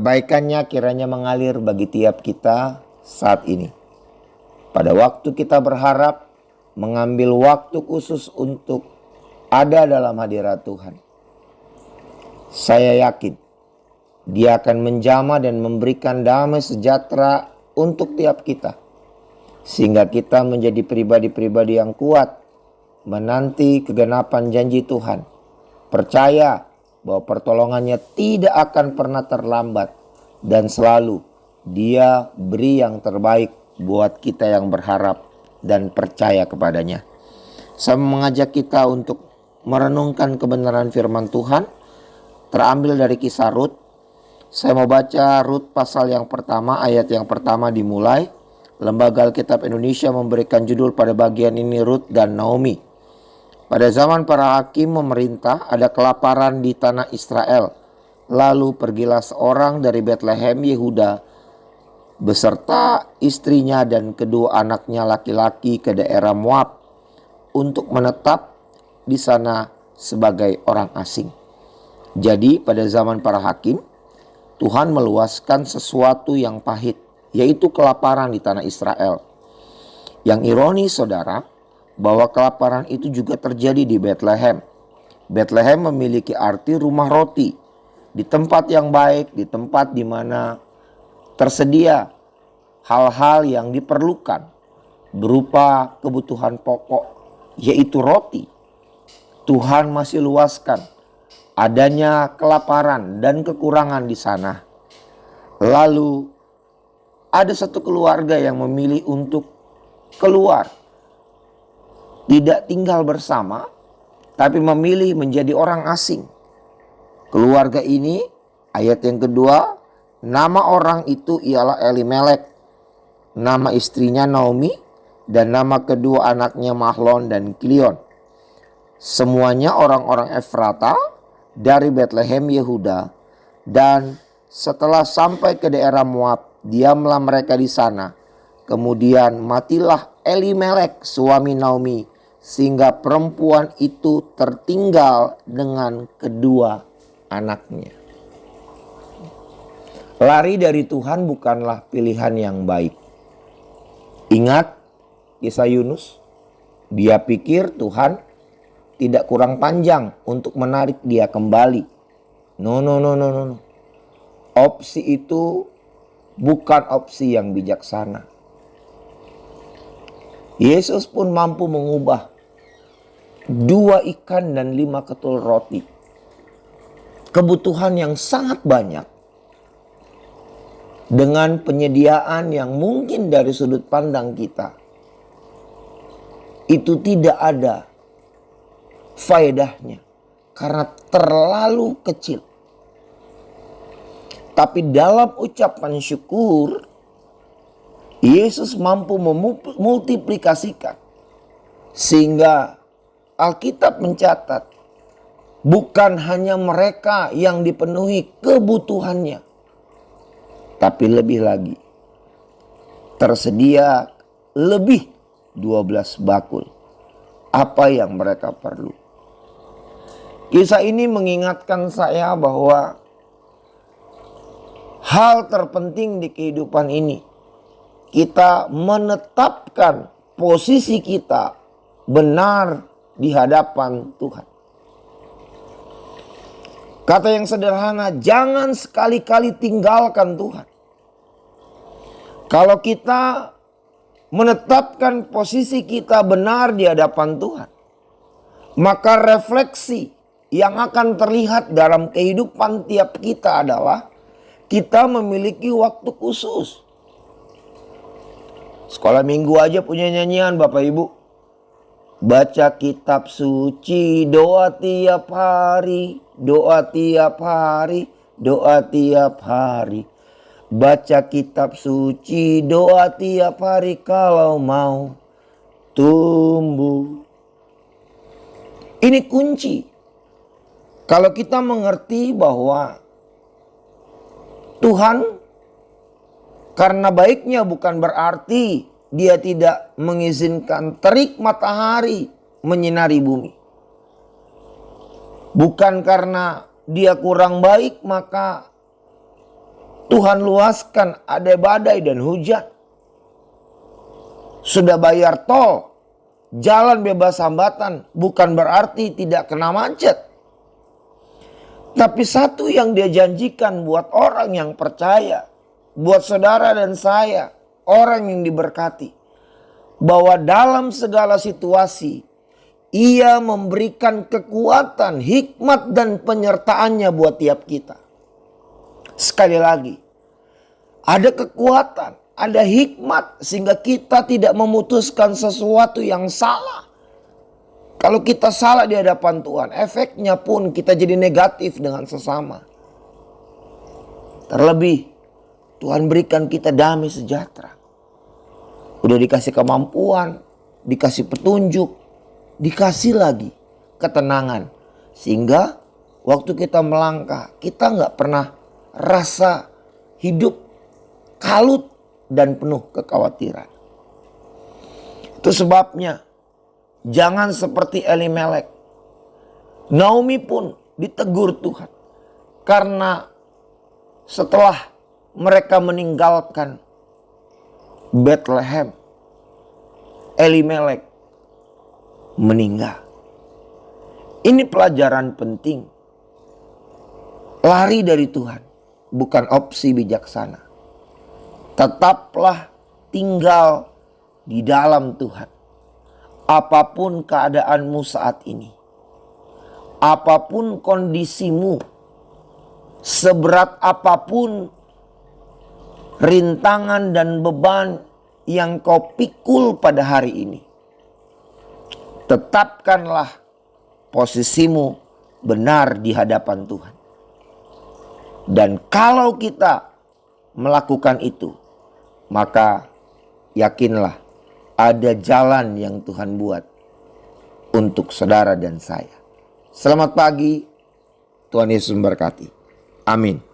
kebaikannya kiranya mengalir bagi tiap kita saat ini. Pada waktu kita berharap mengambil waktu khusus untuk ada dalam hadirat Tuhan, saya yakin Dia akan menjamah dan memberikan damai sejahtera untuk tiap kita, sehingga kita menjadi pribadi-pribadi yang kuat menanti kegenapan janji Tuhan. Percaya bahwa pertolongannya tidak akan pernah terlambat dan selalu Dia beri yang terbaik buat kita yang berharap dan percaya kepadanya. Saya mengajak kita untuk merenungkan kebenaran firman Tuhan terambil dari kisah Rut. Saya mau baca Rut pasal yang pertama, ayat yang pertama dimulai. Lembaga Alkitab Indonesia memberikan judul pada bagian ini Rut dan Naomi. Pada zaman para hakim memerintah, ada kelaparan di tanah Israel. Lalu pergilah seorang dari Betlehem Yehuda beserta istrinya dan kedua anaknya laki-laki ke daerah Moab untuk menetap di sana sebagai orang asing. Jadi pada zaman para hakim, Tuhan meluaskan sesuatu yang pahit, yaitu kelaparan di tanah Israel. Yang ironis saudara, bahwa kelaparan itu juga terjadi di Betlehem. Betlehem memiliki arti rumah roti, di tempat yang baik, di tempat di mana tersedia hal-hal yang diperlukan berupa kebutuhan pokok, yaitu roti. Tuhan masih luaskan adanya kelaparan dan kekurangan di sana. Lalu ada satu keluarga yang memilih untuk keluar, tidak tinggal bersama, tapi memilih menjadi orang asing. Keluarga ini, ayat yang kedua, nama orang itu ialah Elimelek, nama istrinya Naomi, dan nama kedua anaknya Mahlon dan Kilion. Semuanya orang-orang Efrata dari Betlehem Yehuda, dan setelah sampai ke daerah Moab, diamlah mereka di sana. Kemudian matilah Elimelek suami Naomi, sehingga perempuan itu tertinggal dengan kedua anaknya. Lari dari Tuhan bukanlah pilihan yang baik. Ingat kisah Yunus, dia pikir Tuhan tidak kurang panjang untuk menarik dia kembali. No. Opsi itu bukan opsi yang bijaksana. Yesus pun mampu mengubah 2 ikan dan 5 ketul roti, kebutuhan yang sangat banyak, dengan penyediaan yang mungkin dari sudut pandang kita itu tidak ada faedahnya karena terlalu kecil. Tapi dalam ucapan syukur, Yesus mampu memultiplikasikan, sehingga Alkitab mencatat bukan hanya mereka yang dipenuhi kebutuhannya, tapi lebih lagi tersedia lebih 12 bakul apa yang mereka perlu. Kisah ini mengingatkan saya bahwa hal terpenting di kehidupan ini, kita menetapkan posisi kita benar di hadapan Tuhan. Kata yang sederhana, jangan sekali-kali tinggalkan Tuhan. Kalau kita menetapkan posisi kita benar di hadapan Tuhan, maka refleksi yang akan terlihat dalam kehidupan tiap kita adalah kita memiliki waktu khusus. Sekolah minggu aja punya nyanyian Bapak Ibu. Baca kitab suci, doa tiap hari, doa tiap hari, doa tiap hari. Baca kitab suci, doa tiap hari kalau mau tumbuh. Ini kunci. Kalau kita mengerti bahwa Tuhan karena baiknya bukan berarti Dia tidak mengizinkan terik matahari menyinari bumi. Bukan karena Dia kurang baik maka Tuhan luaskan, ada badai dan hujan. Sudah bayar tol, jalan bebas hambatan, bukan berarti tidak kena macet. Tapi satu yang dia janjikan buat orang yang percaya, buat saudara dan saya, orang yang diberkati, bahwa dalam segala situasi, Ia memberikan kekuatan, hikmat dan penyertaannya buat tiap kita. Sekali lagi, ada kekuatan, ada hikmat sehingga kita tidak memutuskan sesuatu yang salah. Kalau kita salah di hadapan Tuhan, efeknya pun kita jadi negatif dengan sesama. Terlebih, Tuhan berikan kita damai sejahtera. Udah dikasih kemampuan, dikasih petunjuk, dikasih lagi ketenangan. Sehingga waktu kita melangkah, kita nggak pernah rasa hidup kalut dan penuh kekhawatiran. Itu sebabnya jangan seperti Elimelek. Naomi pun ditegur Tuhan. Karena setelah mereka meninggalkan Bethlehem, Elimelek meninggal. Ini pelajaran penting. Lari dari Tuhan bukan opsi bijaksana. Tetaplah tinggal di dalam Tuhan. Apapun keadaanmu saat ini, apapun kondisimu, seberat apapun rintangan dan beban yang kau pikul pada hari ini, tetapkanlah posisimu benar di hadapan Tuhan. Dan kalau kita melakukan itu, maka yakinlah ada jalan yang Tuhan buat untuk saudara dan saya. Selamat pagi, Tuhan Yesus memberkati. Amin.